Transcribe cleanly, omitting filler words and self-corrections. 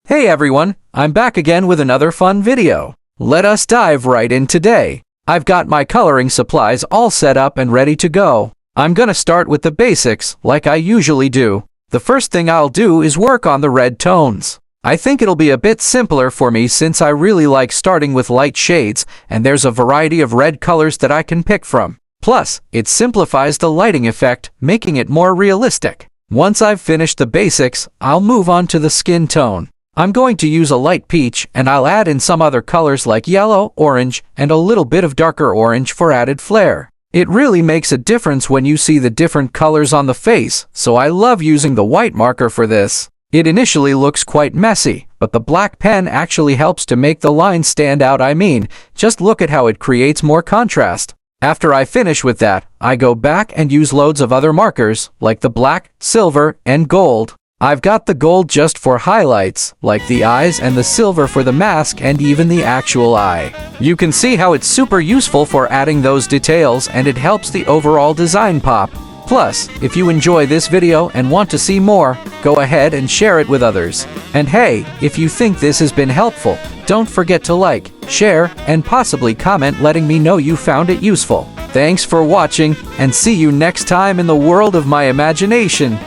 Hey everyone, I'm back again with another fun video. Let us dive right in today. I've got my coloring supplies all set up and ready to go. I'm gonna start with the basics, like I usually do. The first thing I'll do is work on the red tones. I think it'll be a bit simpler for me since I really like starting with light shades, and there's a variety of red colors that I can pick from. Plus, it simplifies the lighting effect, making it more realistic. Once I've finished the basics, I'll move on to the skin tone. I'm going to use a light peach, and I'll add in some other colors like yellow, orange, and a little bit of darker orange for added flair. It really makes a difference when you see the different colors on the face, so I love using the white marker for this. It initially looks quite messy, but the black pen actually helps to make the lines stand out. Just look at how it creates more contrast. After I finish with that, I go back and use loads of other markers, like the black, silver, and gold. I've got the gold just for highlights, like the eyes, and the silver for the mask and even the actual eye. You can see how it's super useful for adding those details, and it helps the overall design pop. Plus, if you enjoy this video and want to see more, go ahead and share it with others. And hey, if you think this has been helpful, don't forget to like, share, and possibly comment letting me know you found it useful. Thanks for watching, and see you next time in the world of my imagination.